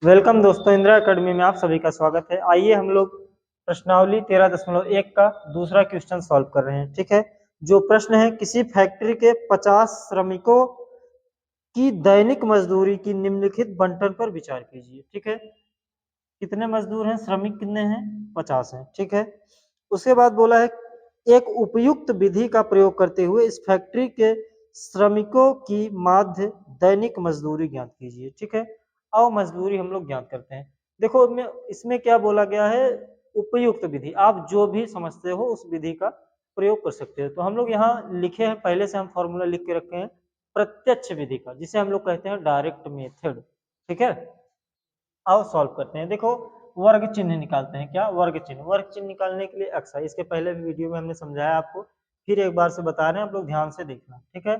Welcome दोस्तों, Indira academy में आप सभी का स्वागत है। आइए हम लोग प्रश्नावली 13.1 का दूसरा क्वेश्चन सॉल्व कर रहे हैं। ठीक है, जो प्रश्न है, किसी फैक्ट्री के 50 श्रमिकों की दैनिक मजदूरी की निम्नलिखित बंटन पर विचार कीजिए। ठीक है, कितने मजदूर हैं, श्रमिक कितने हैं, 50 हैं। ठीक है, उसके बाद बोला है एक उपयुक्त विधि का प्रयोग करते हुए इस फैक्ट्री के श्रमिकों की माध्य दैनिक मजदूरी ज्ञात कीजिए। ठीक है, आओ मजदूरी हम लोग ज्ञात करते हैं। देखो इसमें क्या बोला गया है, उपयुक्त विधि। आप जो भी समझते हो उस विधि का प्रयोग कर सकते हो। तो हम लोग यहाँ लिखे हैं, पहले से हम फॉर्मूला लिख के रखे हैं प्रत्यक्ष विधि का, जिसे हम लोग कहते हैं डायरेक्ट मेथड। ठीक है, आओ सॉल्व करते हैं। देखो, वर्ग चिन्ह निकालते हैं। क्या वर्ग चिन्ह? वर्ग चिन्ह निकालने के लिए अक्सा, इसके पहले भी वीडियो में हमने समझाया आपको, फिर एक बार से बता रहे हैं, आप लोग ध्यान से देखना। ठीक है,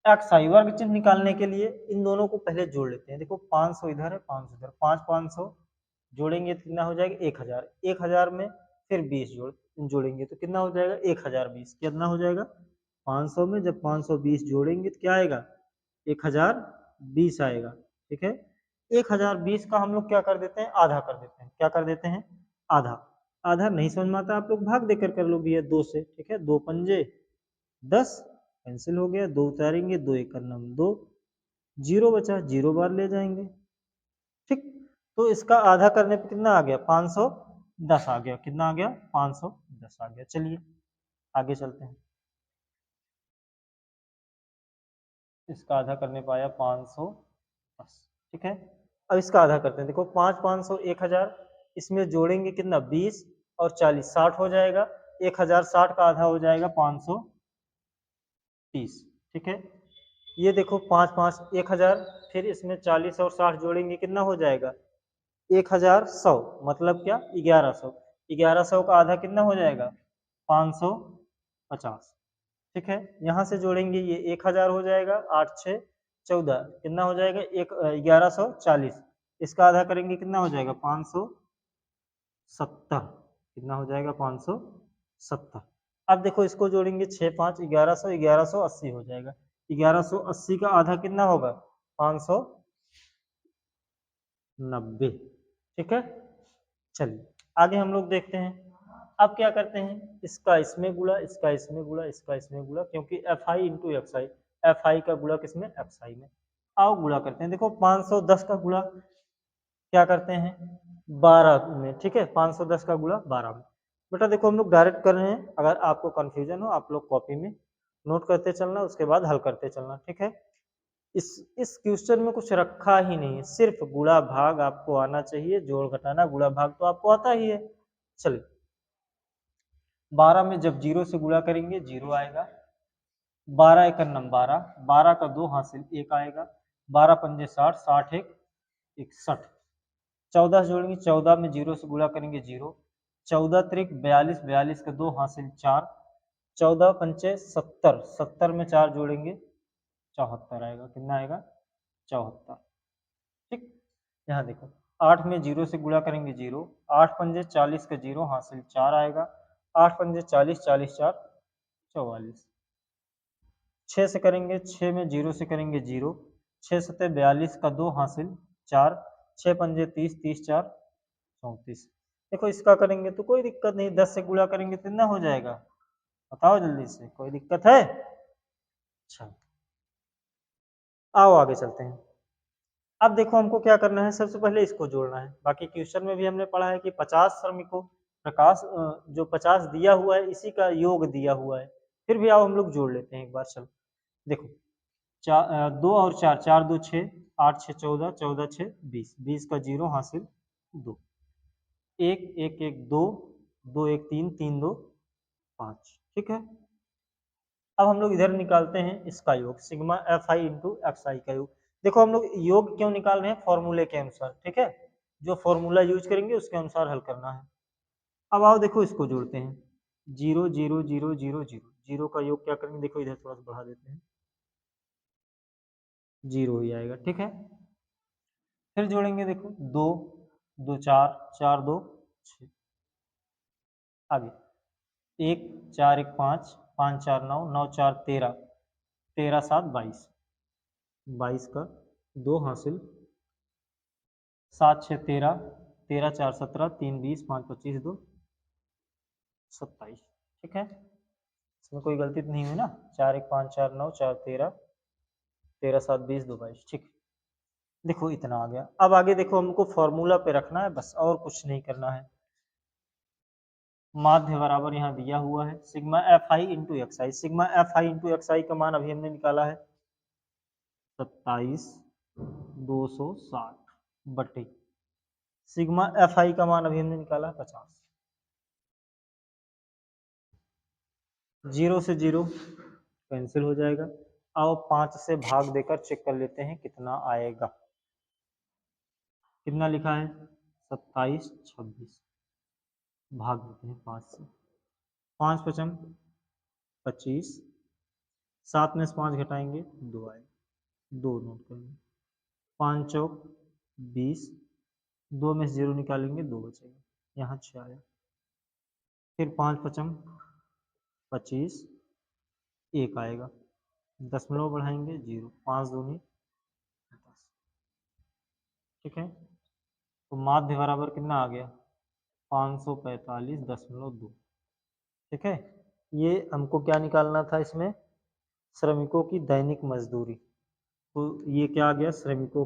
अक्साई वर्ग चिन्ह निकालने के लिए इन दोनों को पहले जोड़ लेते हैं। देखो 500 इधर है, 500 इधर, 500 जोड़ेंगे तो कितना हो जाएगा, 1000। 1000 में फिर 20 जोड़ेंगे तो कितना हो जाएगा, 1020। कितना हो जाएगा, 500 में जब 520 जोड़ेंगे तो क्या आएगा, 1020 आएगा। ठीक है, 1020 का हम लोग क्या कर देते हैं, आधा कर देते हैं। क्या कर देते हैं, आधा। आधा नहीं समझ में आता आप लोग भाग देकर कर लो भैया, 2 से। ठीक है, 2 पंजे 10, कैंसिल हो गया, 2 उतारेंगे, 2 एक करना 2, जीरो बचा, जीरो बार ले जाएंगे। ठीक, तो इसका आधा करने पे कितना आ गया, 510 आ गया। कितना आ गया, 510 आ गया। चलिए आगे चलते हैं। इसका आधा करने पाया 510। ठीक है, अब इसका आधा करते हैं। देखो 5 500 1000, इसमें जोड़ेंगे कितना, 20 और 40, 60 हो जाएगा। 1060 का आधा हो जाएगा 530। ठीक है, ये देखो 5 5 1000, फिर इसमें 40 और 60 जोड़ेंगे कितना हो जाएगा, 1100। मतलब क्या, 1100। 1100 का आधा कितना हो जाएगा, 550। ठीक है, यहाँ से जोड़ेंगे, ये 1000 हो जाएगा, 8 6 14, कितना हो जाएगा, 1140। इसका आधा करेंगे कितना हो जाएगा, 570। कितना हो जाएगा, 570। अब देखो इसको जोड़ेंगे, 6 5 1100, 1180 हो जाएगा। 1180 का आधा कितना होगा, 590। ठीक है, चलिए आगे हम लोग देखते हैं। अब क्या करते हैं, इसका इसमें गुणा, इसका इसमें गुणा, इसका इसमें गुणा, क्योंकि F i into x I, F I का गुणा किसमें, एक्स आई में। आओ गुणा करते हैं। देखो 510 का गुणा क्या करते हैं, 12 में। ठीक है, 510 का गुणा 12 में। बेटा देखो हम लोग डायरेक्ट कर रहे हैं, अगर आपको कंफ्यूजन हो आप लोग कॉपी में नोट करते चलना, उसके बाद हल करते चलना। ठीक है, इस क्वेश्चन में कुछ रखा ही नहीं है, सिर्फ गुणा भाग आपको आना चाहिए। जोड़ घटाना गुणा भाग तो आपको आता ही है। चलिए, 12 में जब जीरो से गुणा करेंगे जीरो आएगा। 12 एक नम 12, 12 का 2 हासिल 1 आएगा। 12 पंजे 60, 60 एक 61। 14 जोड़ेंगे, 14 में जीरो से गुणा करेंगे जीरो। 14 त्रिक 42, 42 का 2 हासिल 4। 14 पंचे 70, 70 में 4 जोड़ेंगे 74 आएगा। कितना आएगा, 74। ठीक, यहाँ देखो 8 में जीरो से गुणा करेंगे जीरो। 8 पंजे 40 का जीरो हासिल 4 आएगा। 8 पंजे 40, 40 4 44। 6 से करेंगे, 6 में जीरो से करेंगे जीरो। 6 सत्ते 42 का 2 हासिल 4। 6 पंजे 30, 30 4 34। देखो इसका करेंगे तो कोई दिक्कत नहीं, 10 से गुणा करेंगे तो कितना हो जाएगा, बताओ जल्दी से, कोई दिक्कत है? अच्छा, आओ आगे चलते हैं। अब देखो हमको क्या करना है, सबसे पहले इसको जोड़ना है। बाकी क्वेश्चन में भी हमने पढ़ा है कि 50 श्रमिकों प्रकाश जो 50 दिया हुआ है इसी का योग दिया हुआ है। फिर भी आओ हम लोग जोड़ लेते हैं एक बार। चलो देखो, 2 और 4, 4 2 6, 8 6 14, 14 6 20, 20 का जीरो हासिल 2। 1 1 1 2, 2 1 3, 3 2 5। ठीक है, अब हम लोग इधर निकालते हैं इसका योग, sigma f i into x i का योग। देखो हम लोग योग क्यों निकाल रहे हैं, फॉर्मूले के अनुसार। ठीक है, जो फॉर्मूला यूज करेंगे उसके अनुसार हल करना है। अब आओ देखो इसको जोड़ते हैं, 0 0 0 0 0, जीरो का योग क्या करेंगे, देखो इधर थोड़ा सा बढ़ा देते हैं, जीरो ही आएगा। ठीक है, फिर जोड़ेंगे, देखो 2 2 4, 4 2 6। आगे 1 4 1 5, 5 4 9, 9 4 13, 13 7 22, 22 का 2 हासिल 7 6 13, 13 4 17, 3 20, 5 25, 2 27। ठीक है, इसमें कोई गलती तो नहीं हुई ना। 4 1 5 4 9, 4 13, 13 7 20, 2 22। ठीक, देखो इतना आ गया। अब आगे देखो हमको फॉर्मूला पे रखना है बस, और कुछ नहीं करना है। माध्य बराबर यहाँ दिया हुआ है sigma f i into x i. Sigma f i into x i का मान अभी हमने निकाला है 27,260 बटे सिग्मा एफ आई का मान अभी हमने निकाला 50। 0 से 0 कैंसिल हो जाएगा। आओ 5 से भाग देकर चेक कर लेते हैं कितना आएगा। कितना लिखा है 27 26, भाग देते हैं 5 से। 5 पचम 25, 7 में से 5 घटाएंगे 2 आए, 2 नोट करेंगे। 5 चौक 20, 2 में से 0 निकालेंगे 2 बचेगा, यहाँ 6 आया। फिर 5 पचम 25, 1 आएगा, दशमलव बढ़ाएंगे 0, 5 दूनी 10। ठीक है, तो माध्य बराबर कितना आ गया 545.2। ठीक है, ये हमको क्या निकालना था इसमें, श्रमिकों की दैनिक मजदूरी। तो ये क्या आ गया, श्रमिकों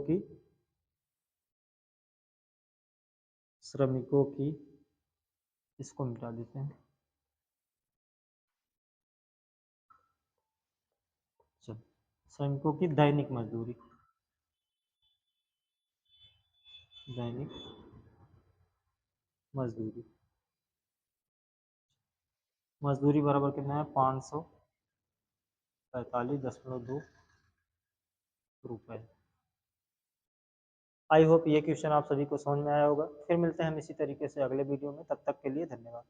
की, इसको मिटा देते हैं। चल, श्रमिकों की दैनिक मजदूरी, दैनिक मजदूरी, मजदूरी बराबर कितना है 545.2 रुपए। आई होप ये क्वेश्चन आप सभी को समझ में आया होगा। फिर मिलते हैं हम इसी तरीके से अगले वीडियो में, तब तक के लिए धन्यवाद।